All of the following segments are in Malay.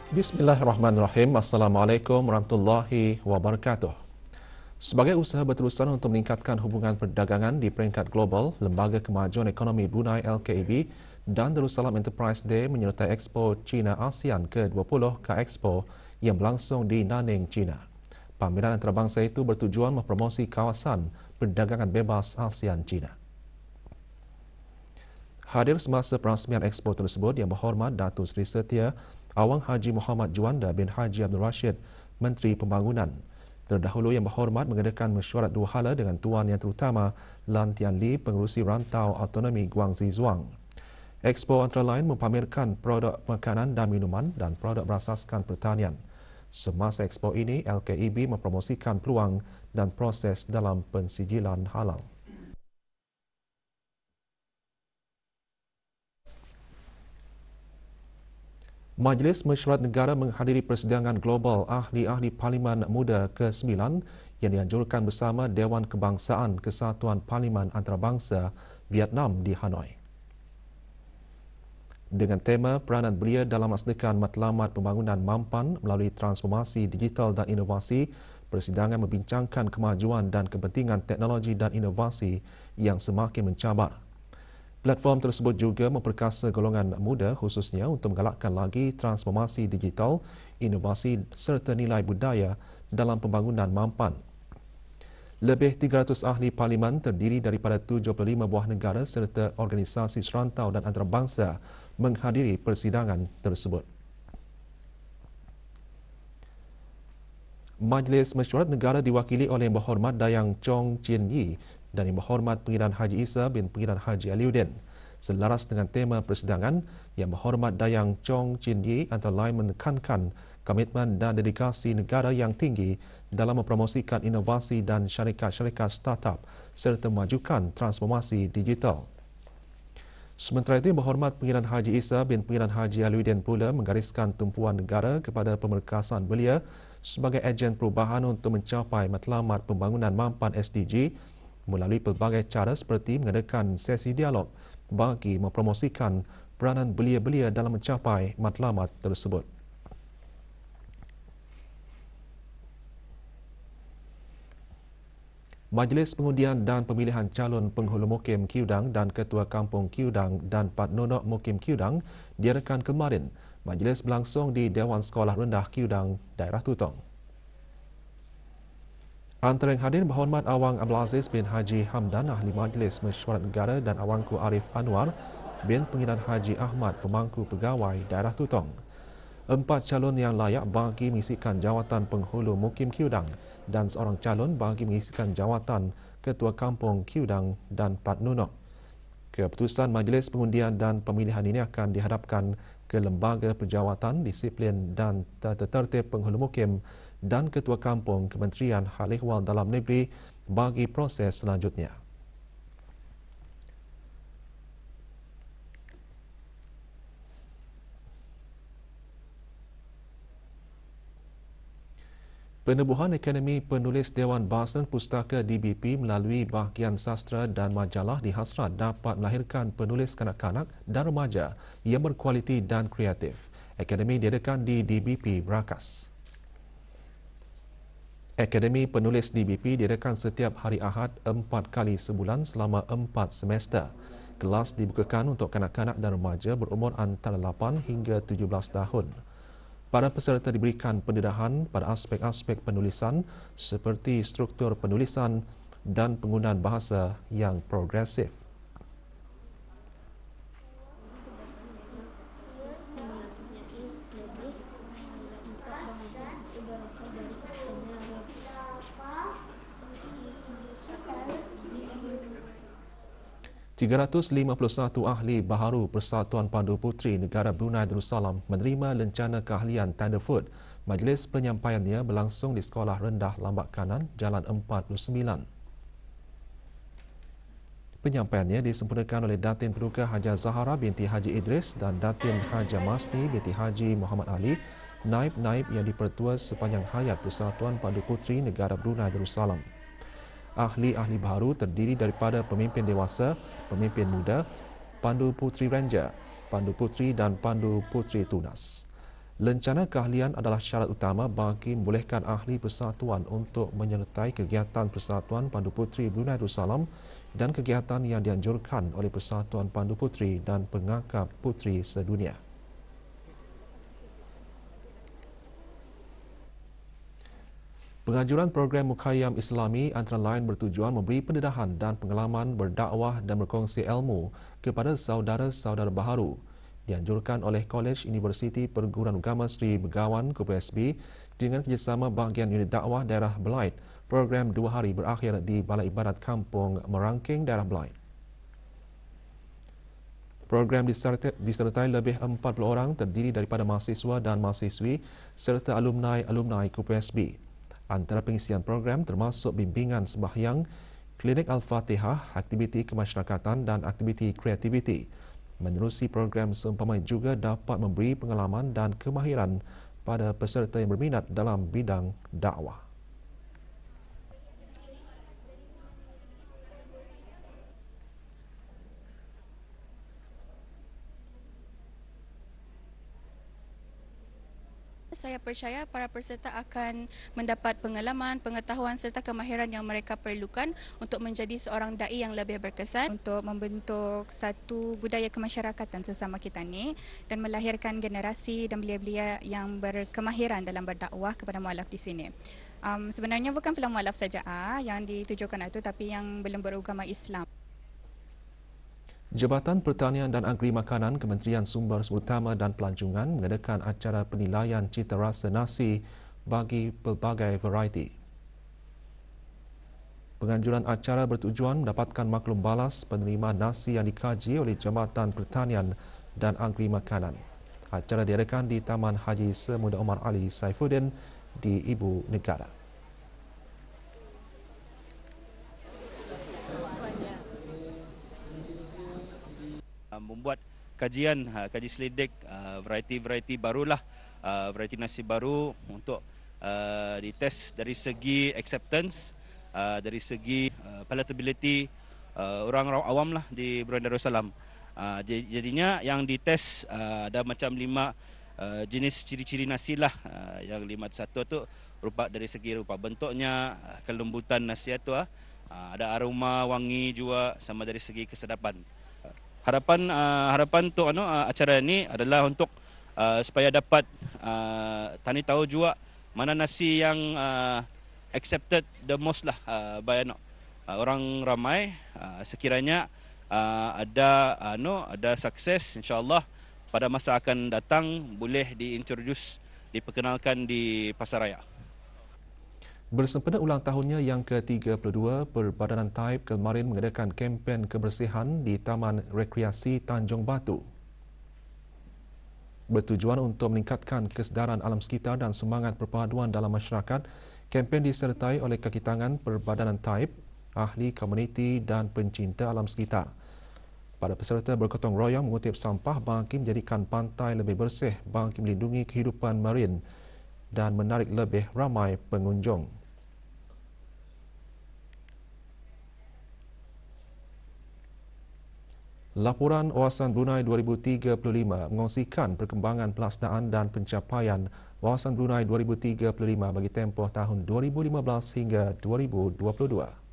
Bismillahirrahmanirrahim. Assalamualaikum warahmatullahi wabarakatuh. Sebagai usaha berterusan untuk meningkatkan hubungan perdagangan di peringkat global, Lembaga Kemajuan Ekonomi Brunei LKAB dan Darussalam Enterprise Day menyertai Expo China ASEAN ke-20 K-Expo yang berlangsung di Nanning, China. Pameran antarabangsa itu bertujuan mempromosi kawasan perdagangan bebas ASEAN-China. Hadir semasa perasmian Expo tersebut Yang Berhormat Datuk Seri Setia Awang Haji Muhammad Juanda bin Haji Abdul Rashid, Menteri Pembangunan. Terdahulu Yang Berhormat mengadakan mesyuarat dua hala dengan Tuan Yang Terutama Lan Tian Li, Pengerusi Rantau Autonomi Guangxi Zhuang. Expo antara lain mempamerkan produk makanan dan minuman dan produk berasaskan pertanian. Semasa Expo ini, LKAB mempromosikan peluang dan proses dalam pensijilan halal. Majlis Mesyuarat Negara menghadiri persidangan global ahli-ahli Parlimen Muda ke-9 yang dianjurkan bersama Dewan Kebangsaan Kesatuan Parlimen Antarabangsa Vietnam di Hanoi. Dengan tema peranan belia dalam melaksanakan matlamat pembangunan mampan melalui transformasi digital dan inovasi, persidangan membincangkan kemajuan dan kepentingan teknologi dan inovasi yang semakin mencabar. Platform tersebut juga memperkasa golongan muda khususnya untuk menggalakkan lagi transformasi digital, inovasi serta nilai budaya dalam pembangunan mampan. Lebih 300 ahli parlimen terdiri daripada 75 buah negara serta organisasi serantau dan antarabangsa menghadiri persidangan tersebut. Majlis Mesyuarat Negara diwakili oleh Yang Berhormat Dayang Chong Chin Yi dan Yang Berhormat Pengiran Haji Isa bin Pengiran Haji Aliuddin. Selaras dengan tema persidangan, Yang Berhormat Dayang Chong Chin Yi antara lain menekankan komitmen dan dedikasi negara yang tinggi dalam mempromosikan inovasi dan syarikat-syarikat startup serta memajukan transformasi digital. Sementara itu, Yang Berhormat Pengiran Haji Isa bin Pengiran Haji Aliuddin pula menggariskan tumpuan negara kepada pemerkasaan belia sebagai ejen perubahan untuk mencapai matlamat pembangunan mampan SDG melalui pelbagai cara seperti mengadakan sesi dialog bagi mempromosikan peranan belia-belia dalam mencapai matlamat tersebut. Majlis Pengundian dan Pemilihan Calon Penghulu Mukim Kiudang dan Ketua Kampung Kiudang dan Pat Nonok Mukim Kiudang diadakan kemarin. Majlis berlangsung di Dewan Sekolah Rendah Kiudang, Daerah Tutong. Antara yang hadir Berhormat Awang Abdul Aziz bin Haji Hamdan, Ahli Majlis Mesyuarat Negara dan Awangku Arif Anwar bin Pengiran Haji Ahmad, Pemangku Pegawai Daerah Tutong. 4 calon yang layak bagi mengisikan jawatan Penghulu Mukim Kiudang dan seorang calon bagi mengisikan jawatan Ketua Kampung Kiudang dan Pat Nunok. Keputusan Majlis Pengundian dan Pemilihan ini akan dihadapkan ke Lembaga Perjawatan, Disiplin dan Tata Tertib Penghulu Mukim dan Ketua Kampung Kementerian Hal Ehwal Dalam Negeri bagi proses selanjutnya. Penubuhan Akademi Penulis Dewan Bahasa Pustaka DBP melalui bahagian sastra dan majalah di Hasrat dapat melahirkan penulis kanak-kanak dan remaja yang berkualiti dan kreatif. Akademi diadakan di DBP Berakas. Akademi Penulis DBP diadakan setiap hari Ahad 4 kali sebulan selama 4 semester. Kelas dibukakan untuk kanak-kanak dan remaja berumur antara 8 hingga 17 tahun. Para peserta diberikan pendedahan pada aspek-aspek penulisan seperti struktur penulisan dan penggunaan bahasa yang progresif. ...351 ahli baharu Persatuan Pandu Puteri Negara Brunei Darussalam menerima lencana keahlian Tenderfoot. Majlis penyampaiannya berlangsung di Sekolah Rendah Lambak Kanan, Jalan 49. Penyampaiannya disempurnakan oleh Datin Peduka Haja Zahara binti Haji Idris dan Datin Haja Masni binti Haji Muhammad Ali, naib-naib yang dipertua sepanjang hayat Persatuan Pandu Puteri Negara Brunei Darussalam. Ahli-ahli baharu terdiri daripada pemimpin dewasa, pemimpin muda, Pandu Puteri Ranger, Pandu Puteri dan Pandu Puteri Tunas. Lencana keahlian adalah syarat utama bagi membolehkan ahli persatuan untuk menyertai kegiatan Persatuan Pandu Puteri Brunei Darussalam dan kegiatan yang dianjurkan oleh Persatuan Pandu Puteri dan Pengangkat Puteri sedunia. Penganjuran program Mukhayyam Islami antara lain bertujuan memberi pendedahan dan pengalaman berdakwah dan berkongsi ilmu kepada saudara-saudara baharu. Dianjurkan oleh Kolej Universiti Perguruan Agama Sri Begawan KPSB dengan kerjasama bahagian unit dakwah daerah Belait. Program 2 hari berakhir di Balai Ibadat Kampung Merangking, daerah Belait. Program disertai lebih 40 orang terdiri daripada mahasiswa dan mahasiswi serta alumni KPSB. Antara pengisian program termasuk bimbingan sembahyang, klinik Al-Fatihah, aktiviti kemasyarakatan dan aktiviti kreativiti. Menerusi program seumpama juga dapat memberi pengalaman dan kemahiran pada peserta yang berminat dalam bidang dakwah. Saya percaya para peserta akan mendapat pengalaman, pengetahuan serta kemahiran yang mereka perlukan untuk menjadi seorang dai yang lebih berkesan untuk membentuk satu budaya kemasyarakatan sesama kita ni dan melahirkan generasi dan belia-belia yang berkemahiran dalam berdakwah kepada mualaf di sini. Sebenarnya bukan peluang mualaf saja yang ditujukan itu, tapi yang belum beragama Islam. Jabatan Pertanian dan Agri Makanan Kementerian Sumber Utama dan Pelancongan mengadakan acara penilaian cita rasa nasi bagi pelbagai varieti. Penganjuran acara bertujuan mendapatkan maklum balas penerima nasi yang dikaji oleh Jabatan Pertanian dan Agri Makanan. Acara diadakan di Taman Haji Semuda Omar Ali Saifuddin di Ibu Negara. Membuat kaji selidik varieti-varieti barulah, varieti nasi baru untuk dites dari segi acceptance, dari segi palatability orang awam lah di Brunei Darussalam. Jadinya yang dites ada macam 5 jenis ciri-ciri nasi lah. Yang 5 satu tu dari segi rupa bentuknya, kelembutan nasi itu, ada aroma wangi juga, sama dari segi kesedapan. Harapan untuk acara ini adalah untuk supaya dapat tani tahu juga mana nasi yang accepted the most lah by orang ramai. Sekiranya ada sukses, insyaallah pada masa akan datang boleh diintroduce, diperkenalkan di pasaraya. Bersempena ulang tahunnya yang ke-32, Perbadanan Taib kemarin mengadakan kempen kebersihan di Taman Rekreasi Tanjung Batu. Bertujuan untuk meningkatkan kesedaran alam sekitar dan semangat perpaduan dalam masyarakat, kempen disertai oleh kaki tangan Perbadanan Taib, ahli komuniti dan pencinta alam sekitar. Para peserta bergotong royong mengutip sampah bagi menjadikan pantai lebih bersih bagi melindungi kehidupan marin dan menarik lebih ramai pengunjung. Laporan Wawasan Brunei 2035 mengongsikan perkembangan pelaksanaan dan pencapaian Wawasan Brunei 2035 bagi tempoh tahun 2015 hingga 2022.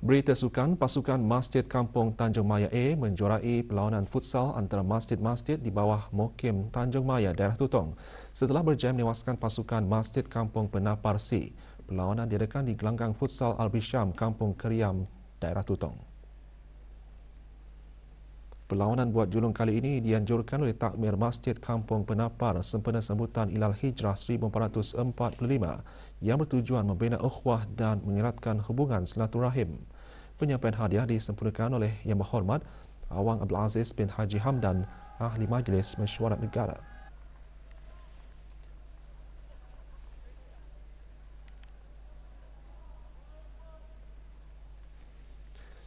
Berita sukan, pasukan Masjid Kampung Tanjung Maya A menjuarai perlawanan futsal antara masjid-masjid di bawah Mukim Tanjung Maya, daerah Tutong. Setelah berjaya menewaskan pasukan Masjid Kampung Penapar C, perlawanan diadakan di gelanggang futsal Al-Bisham, Kampung Keriam, daerah Tutong. Perlawanan buat julung kali ini dianjurkan oleh takmir Masjid Kampung Penapar sempena sambutan Ilal Hijrah 1445 yang bertujuan membina ukhuwah dan mengeratkan hubungan silaturahim. Penyampaian hadiah disempurnakan oleh Yang Berhormat Awang Abdul Aziz bin Haji Hamdan, Ahli Majlis Mesyuarat Negara.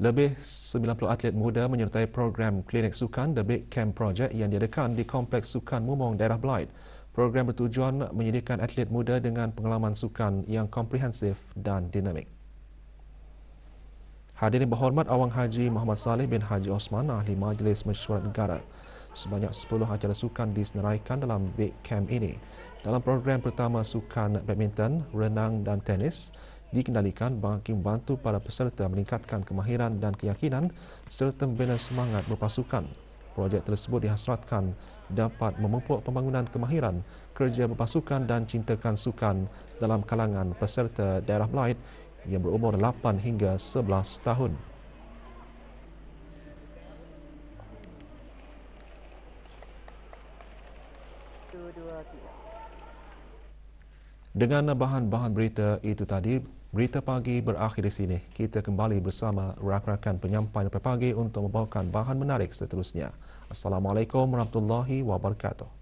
Lebih 90 atlet muda menyertai program klinik sukan The Big Camp Project yang diadakan di Kompleks Sukan Mumong, daerah Belait. Program bertujuan menyediakan atlet muda dengan pengalaman sukan yang komprehensif dan dinamik. Hadirin berhormat Awang Haji Muhammad Saleh bin Haji Osman, Ahli Majlis Mesyuarat Negara. Sebanyak 10 acara sukan disenaraikan dalam Big Camp ini. Dalam program pertama, sukan badminton, renang dan tenis dikendalikan bagi membantu para peserta meningkatkan kemahiran dan keyakinan serta membina semangat berpasukan. Projek tersebut dihasratkan dapat memupuk pembangunan kemahiran, kerja berpasukan dan cintakan sukan dalam kalangan peserta daerah Belait yang berumur 8 hingga 11 tahun. Dengan bahan-bahan berita itu tadi, berita pagi berakhir di sini. Kita kembali bersama rakan-rakan penyampai pagi untuk membawakan bahan menarik seterusnya. Assalamualaikum warahmatullahi wabarakatuh.